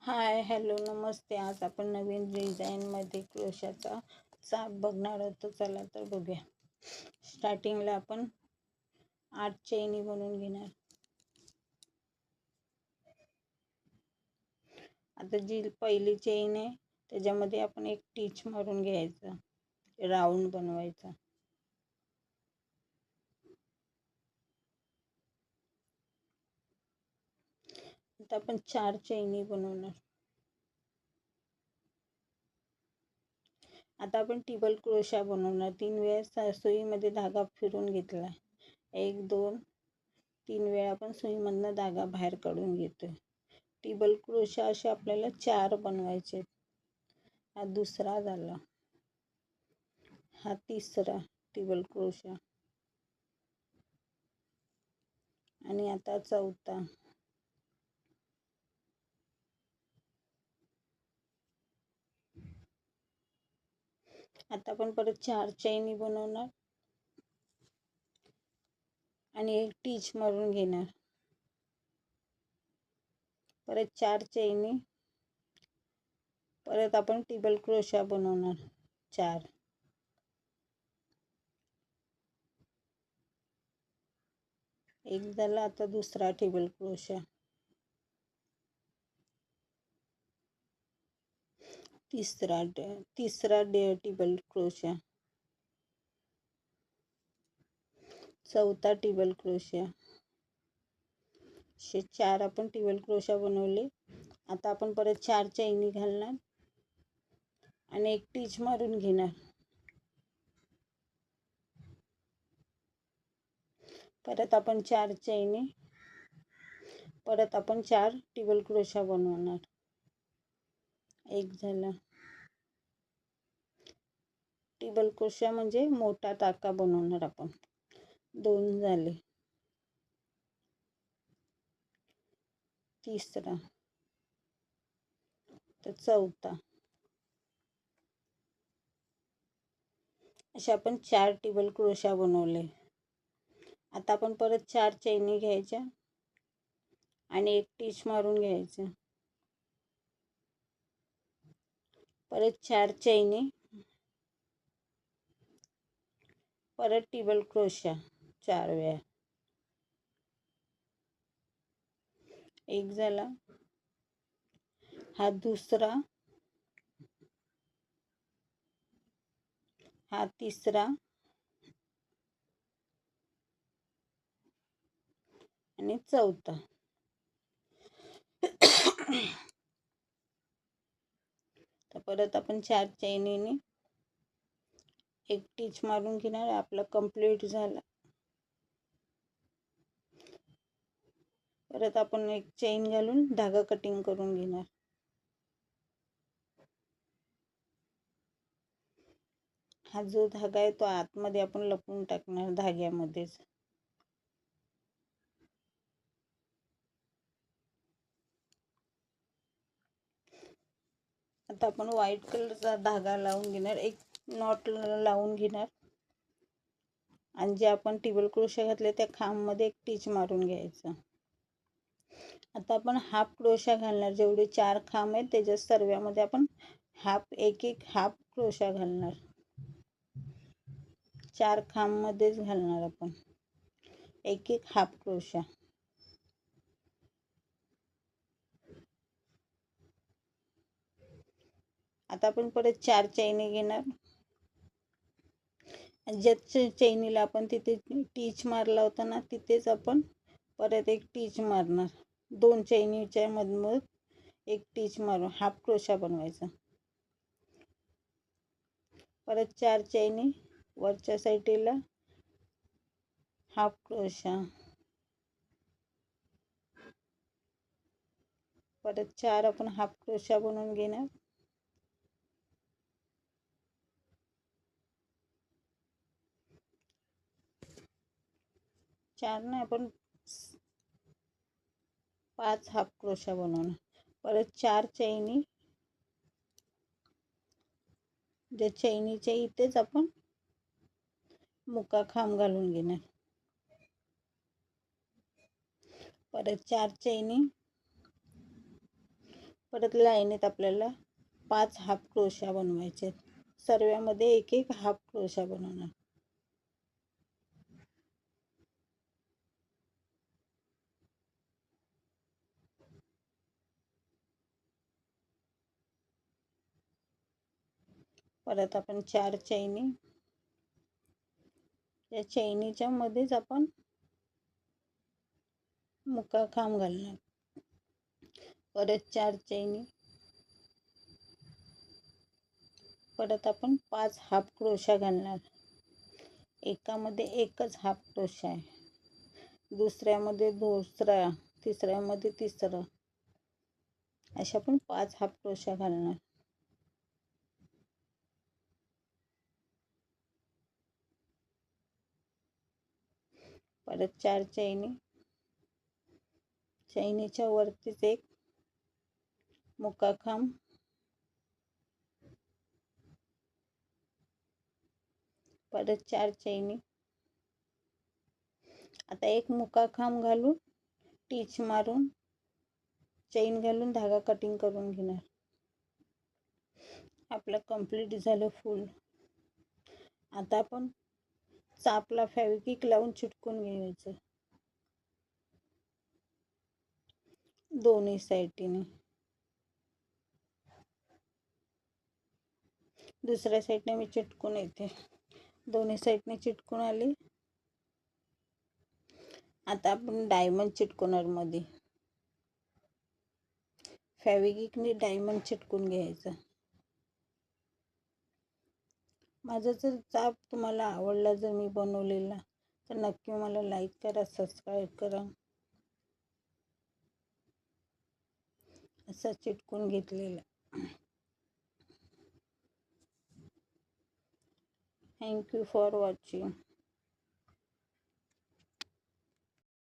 Hi hello नमस्ते. आज आपण नवीन डिझाईनमध्ये क्रोशाचा चाप बघणार आहोत. चला तर बघूया. स्टार्टिंगला आपण 8 चैनी बनवून घेणार. आता जी पहिली चेन आहे त्याच्यामध्ये आपण एक टिच मारून घ्यायचा, राऊंड बनवायचा. आता आपण 4 चैनी बनवणार. आता आपण टिबल क्रोशा बनवणार. 3 वेळा सुईमध्ये धागा फिरून घेतला. 1 2 3 वेळा आपण सुईमधनं धागा बाहेर काढून घेतोय. टिबल क्रोशा असे आपल्याला 4 बनवायचे. हा दुसरा झाला, हा तिसरा टिबल क्रोशा आणि आता चौथा. आता आपण परत 4 चैनी बनवणार आणि एक टिच मारून घेणार. परत 4 चैनी, परत आपण टिबल क्रोशा बनवणार 4. एक झाला. आता दुसरा टिबल क्रोशा, तिसरा टिबल क्रोशा, चौथा टिबल क्रोशा. असे 4 आपण टिबल क्रोशा बनवले. आता आपण परत 4 चैनी घालणार आणि एक टिच मारून घेणार. परत आपण 4 चैनी, परत आपण 4 टिबल क्रोशा बनवणार. एक झाला. टिबल क्रोशा म्हणजे मोठा टाका बनवणार आपण. 2 झाले. तिसरा, तर चौथा. असे आपण 4 टिबल क्रोशा बनवले. आता आपण परत 4 चैनी घ्यायच्या आणि एक टिच मारून घ्यायचं. परत 4 चैनी, परत टिबल क्रोशा 4 वेळा. एक झाला. हा दुसरा, हा तिसरा आणि चौथा. तर परत आपण 4 चैनीने एक टिच मारून घेणार. आपला कंप्लीट झाला. परत आपण एक चैन घालून धागा कटिंग करून घेणार. हा जो धागा आहे तो आतमध्ये आपण लपवून टाकणार धाग्यामध्येच. आता आपण व्हाईट कलरचा धागा लावून घेणार. एक नॉट लावून घेणार आणि जे आपण टिबल क्रोशा घातले त्या खांबमध्ये एक टिच मारून घ्यायचं. आता आपण हाफ क्रोशा घालणार. जेवढे 4 खांब आहेत त्याच्या सर्वामध्ये आपण एक हाफ क्रोशा घालणार. 4 खांबमध्येच घालणार आपण एक हाफ क्रोशा. आता आपण परत 4 चैनी घेणार. ज्या चैनीला आपण तिथे टिच मारला होता ना तिथेच आपण परत एक टिच मारणार. 2 चैनीच्या मधून एक टिच मारून हाफ क्रोशा बनवायचा. परत 4 चैनी, वरच्या साईडला हाफ क्रोशा. परत 4 आपण हाफ क्रोशा बनवून घेणार. चार नाही, आपण 5 हाफ क्रोशा बनवणार. परत 4 चैनी, ज्या चैनीच्या इथेच आपण मुका खांब घालून घेणार. परत 4 चैनी, परत लाईनीत आपल्याला 5 हाफ क्रोशा बनवायचे आहेत. सर्वामध्ये एक एक हाफ क्रोशा बनवणार. परत आपण 4 चैनी, या चैनीच्या मध्येच आपण मुका खांब घालणार. परत 4 चैनी, परत आपण 5 हाफ क्रोशा घालणार. एकामध्ये एकच हाफ क्रोशा आहे, दुसऱ्यामध्ये दुसरा, तिसऱ्यामध्ये तिसरा, अशा आपण 5 हाफ क्रोशा घालणार. परत 4 चैनी, चैनीच्या वरतीच एक मुका खांब, परत 4 चैनी. आता एक मुका खांब घालून टीच मारून चैन घालून धागा कटिंग करून घेणार. आपलं कंप्लीट झालं फुल. आता आपण चापला फेविक्विक लावून चिटकून घ्यायचं दोन्ही साईडने. दुसऱ्या साईडने मी चिटकून येते. दोन्ही साईडने चिटकून आली. आता आपण डायमंड चिटकवणार मध्ये. फेविक्विकने डायमंड चिटकून घ्यायचं. माझा जर चाप तुम्हाला आवडला, जर मी बनवलेला, तर नक्की मला लाईक करा, सबस्क्राईब करा. असं चिटकून घेतलेलं. Thank you for watching.